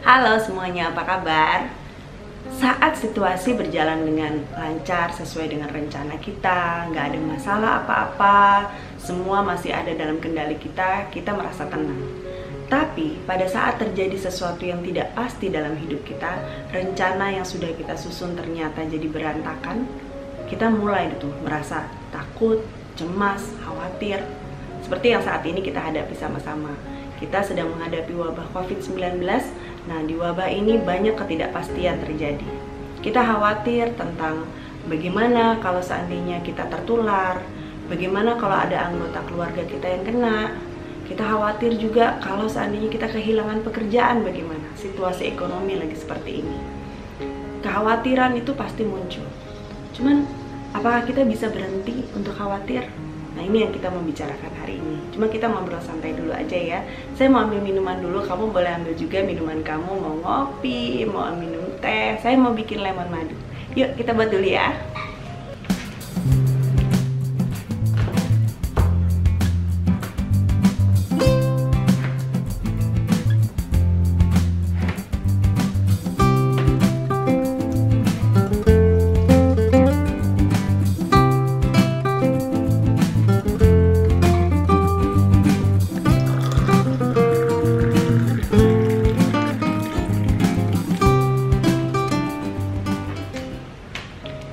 Halo semuanya, apa kabar? Saat situasi berjalan dengan lancar sesuai dengan rencana kita, nggak ada masalah apa-apa, semua masih ada dalam kendali kita, kita merasa tenang. Tapi pada saat terjadi sesuatu yang tidak pasti dalam hidup kita, rencana yang sudah kita susun ternyata jadi berantakan, kita mulai tuh merasa takut, cemas, khawatir. Seperti yang saat ini kita hadapi sama-sama. Kita sedang menghadapi wabah COVID-19. Nah, di wabah ini banyak ketidakpastian terjadi. Kita khawatir tentang bagaimana kalau seandainya kita tertular, bagaimana kalau ada anggota keluarga kita yang kena. Kita khawatir juga kalau seandainya kita kehilangan pekerjaan, bagaimana situasi ekonomi lagi seperti ini. Kekhawatiran itu pasti muncul. Cuman, apakah kita bisa berhenti untuk khawatir? Nah, ini yang kita mau bicarakan hari ini. Cuma kita ngobrol santai dulu aja ya. Saya mau ambil minuman dulu, kamu boleh ambil juga minuman kamu. Mau ngopi, mau minum teh, saya mau bikin lemon madu. Yuk kita buat dulu ya.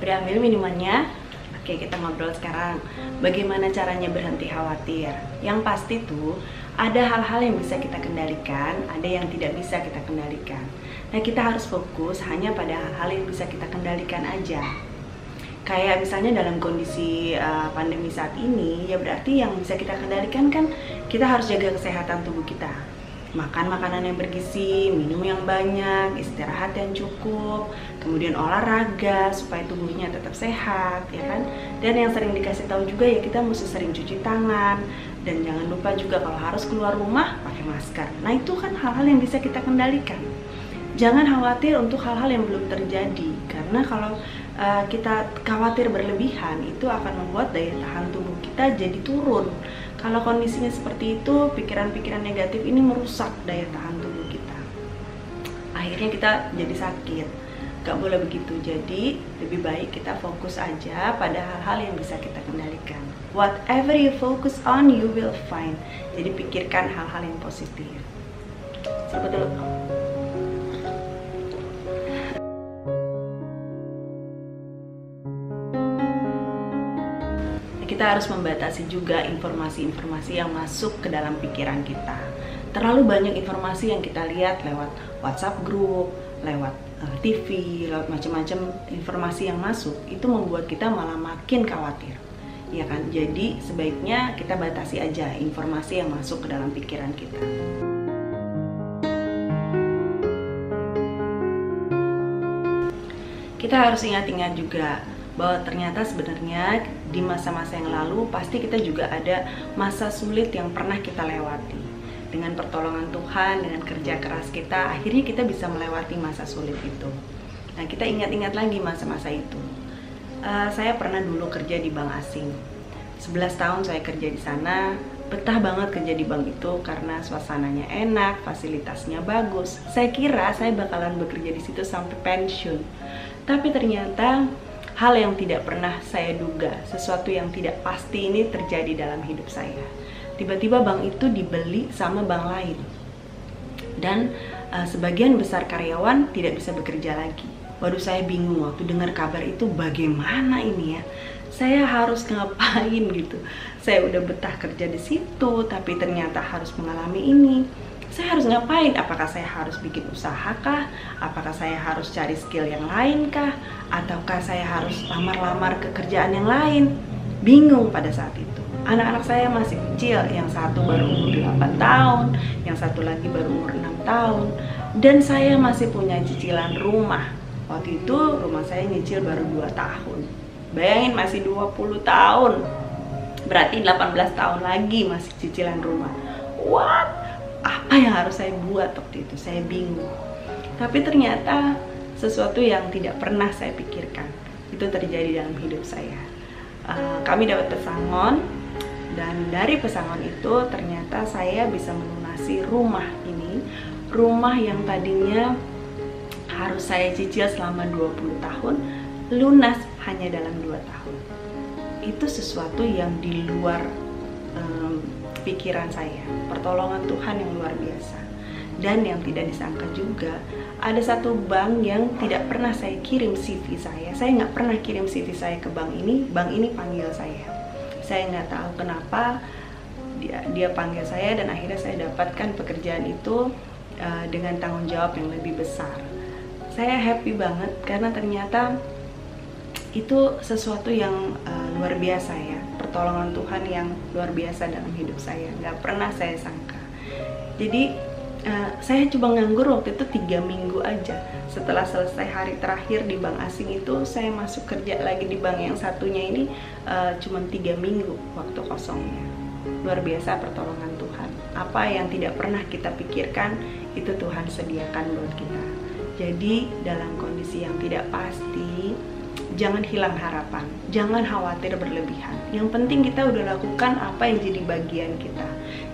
Udah ambil minumannya? Oke, kita ngobrol sekarang. Bagaimana caranya berhenti khawatir? Yang pasti tuh, ada hal-hal yang bisa kita kendalikan, ada yang tidak bisa kita kendalikan. Nah, kita harus fokus hanya pada hal-hal yang bisa kita kendalikan aja. Kayak misalnya dalam kondisi pandemi saat ini, ya berarti yang bisa kita kendalikan kan kita harus jaga kesehatan tubuh kita. Makan makanan yang bergizi, minum yang banyak, istirahat yang cukup, kemudian olahraga supaya tubuhnya tetap sehat, ya kan? Dan yang sering dikasih tahu juga ya kita mesti sering cuci tangan, dan jangan lupa juga kalau harus keluar rumah pakai masker. Nah, itu kan hal-hal yang bisa kita kendalikan. Jangan khawatir untuk hal-hal yang belum terjadi, karena kalau kita khawatir berlebihan itu akan membuat daya tahan tubuh kita jadi turun. Kalau kondisinya seperti itu, pikiran-pikiran negatif ini merusak daya tahan tubuh kita. Akhirnya kita jadi sakit. Gak boleh begitu. Jadi lebih baik kita fokus aja pada hal-hal yang bisa kita kendalikan. Whatever you focus on, you will find. Jadi pikirkan hal-hal yang positif. Coba dulu. Kita harus membatasi juga informasi-informasi yang masuk ke dalam pikiran kita. Terlalu banyak informasi yang kita lihat lewat WhatsApp group, lewat TV, lewat macam-macam informasi yang masuk, itu membuat kita malah makin khawatir. Ya kan? Jadi sebaiknya kita batasi aja informasi yang masuk ke dalam pikiran kita. Kita harus ingat-ingat juga bahwa ternyata sebenarnya di masa-masa yang lalu pasti kita juga ada masa sulit yang pernah kita lewati. Dengan pertolongan Tuhan, dengan kerja keras kita, akhirnya kita bisa melewati masa sulit itu. Nah, kita ingat-ingat lagi masa-masa itu. Saya pernah dulu kerja di bank asing. 11 tahun saya kerja di sana. Betah banget kerja di bank itu karena suasananya enak, fasilitasnya bagus. Saya kira saya bakalan bekerja di situ sampai pensiun. Tapi ternyata hal yang tidak pernah saya duga, sesuatu yang tidak pasti ini terjadi dalam hidup saya. Tiba-tiba bank itu dibeli sama bank lain. Dan sebagian besar karyawan tidak bisa bekerja lagi. Waduh, saya bingung waktu dengar kabar itu, bagaimana ini ya? Saya harus ngapain gitu? Saya udah betah kerja di situ, tapi ternyata harus mengalami ini. Saya harus ngapain? Apakah saya harus bikin usaha kah? Apakah saya harus cari skill yang lain kah? Ataukah saya harus lamar-lamar ke kerjaan yang lain? Bingung pada saat itu. Anak-anak saya masih kecil, yang satu baru umur 8 tahun, yang satu lagi baru umur 6 tahun. Dan saya masih punya cicilan rumah. Waktu itu rumah saya nyicil baru 2 tahun. Bayangin masih 20 tahun. Berarti 18 tahun lagi masih cicilan rumah. What? Apa yang harus saya buat waktu itu? Saya bingung. Tapi ternyata sesuatu yang tidak pernah saya pikirkan itu terjadi dalam hidup saya. Kami dapat pesangon, dan dari pesangon itu ternyata saya bisa melunasi rumah ini Rumah yang tadinya harus saya cicil selama 20 tahun, lunas hanya dalam 2 tahun. Itu sesuatu yang di luar pikiran saya. Pertolongan Tuhan yang luar biasa. Dan yang tidak disangka juga, ada satu bank yang tidak pernah saya kirim CV saya. Saya nggak pernah kirim CV saya ke bank ini panggil saya. Saya nggak tahu kenapa dia panggil saya, dan akhirnya saya dapatkan pekerjaan itu dengan tanggung jawab yang lebih besar. Saya happy banget karena ternyata itu sesuatu yang luar biasa ya, pertolongan Tuhan yang luar biasa dalam hidup saya, nggak pernah saya sangka. Jadi saya coba nganggur waktu itu 3 minggu aja. Setelah selesai hari terakhir di bank asing itu, saya masuk kerja lagi di bank yang satunya ini cuma 3 minggu waktu kosongnya. Luar biasa pertolongan Tuhan. Apa yang tidak pernah kita pikirkan, itu Tuhan sediakan buat kita. Jadi dalam kondisi yang tidak pasti, jangan hilang harapan, jangan khawatir berlebihan. Yang penting kita udah lakukan apa yang jadi bagian kita.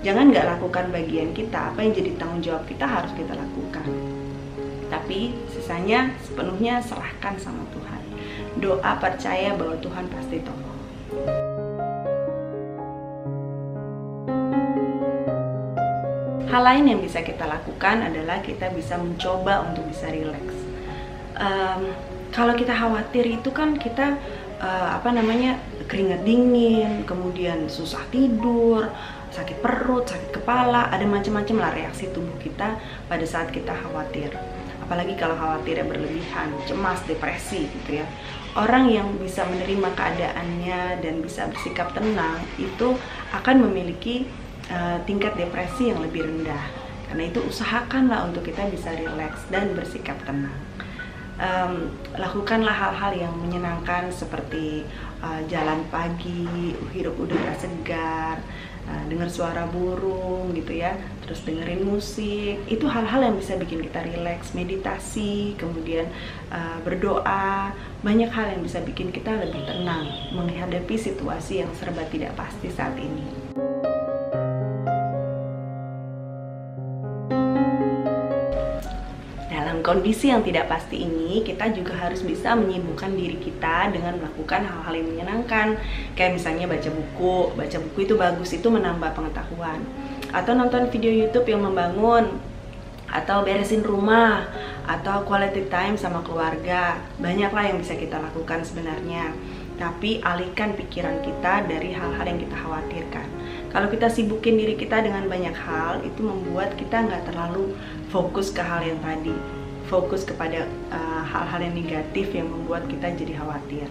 Jangan nggak lakukan bagian kita, apa yang jadi tanggung jawab kita harus kita lakukan. Tapi sisanya sepenuhnya serahkan sama Tuhan. Doa, percaya bahwa Tuhan pasti tolong. Hal lain yang bisa kita lakukan adalah kita bisa mencoba untuk bisa rileks. Kalau kita khawatir itu kan kita keringat dingin, kemudian susah tidur, sakit perut, sakit kepala, ada macam-macam lah reaksi tubuh kita pada saat kita khawatir. Apalagi kalau khawatirnya berlebihan, cemas, depresi gitu ya. Orang yang bisa menerima keadaannya dan bisa bersikap tenang itu akan memiliki tingkat depresi yang lebih rendah. Karena itu usahakanlah untuk kita bisa rileks dan bersikap tenang. Lakukanlah hal-hal yang menyenangkan seperti jalan pagi, hirup udara segar, dengar suara burung gitu ya, terus dengerin musik. Itu hal-hal yang bisa bikin kita rileks, meditasi, kemudian berdoa. Banyak hal yang bisa bikin kita lebih tenang menghadapi situasi yang serba tidak pasti saat ini. Kondisi yang tidak pasti ini, kita juga harus bisa menyibukkan diri kita dengan melakukan hal-hal yang menyenangkan. Kayak misalnya baca buku itu bagus, itu menambah pengetahuan. Atau nonton video YouTube yang membangun, atau beresin rumah, atau quality time sama keluarga. Banyaklah yang bisa kita lakukan sebenarnya. Tapi alihkan pikiran kita dari hal-hal yang kita khawatirkan. Kalau kita sibukin diri kita dengan banyak hal, itu membuat kita nggak terlalu fokus ke hal yang tadi. Fokus kepada hal-hal yang negatif yang membuat kita jadi khawatir.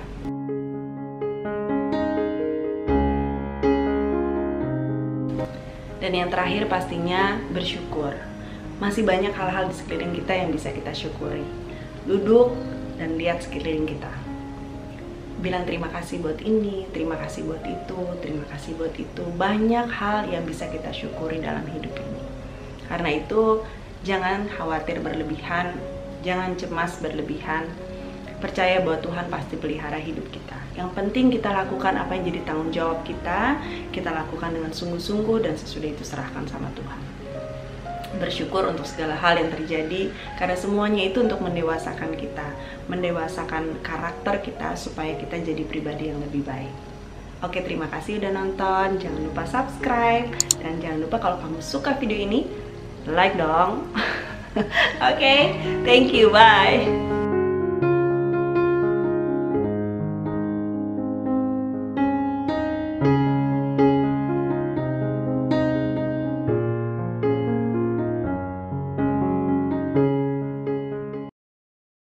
Dan yang terakhir pastinya bersyukur. Masih banyak hal-hal di sekeliling kita yang bisa kita syukuri. Duduk dan lihat sekeliling kita. Bilang terima kasih buat ini, terima kasih buat itu, terima kasih buat itu. Banyak hal yang bisa kita syukuri dalam hidup ini. Karena itu, jangan khawatir berlebihan, jangan cemas berlebihan. Percaya bahwa Tuhan pasti pelihara hidup kita. Yang penting kita lakukan apa yang jadi tanggung jawab kita lakukan dengan sungguh-sungguh, dan sesudah itu serahkan sama Tuhan. Bersyukur untuk segala hal yang terjadi, karena semuanya itu untuk mendewasakan kita, mendewasakan karakter kita supaya kita jadi pribadi yang lebih baik. Oke, terima kasih udah nonton. Jangan lupa subscribe, dan jangan lupa kalau kamu suka video ini, like dong. Oke, thank you, bye.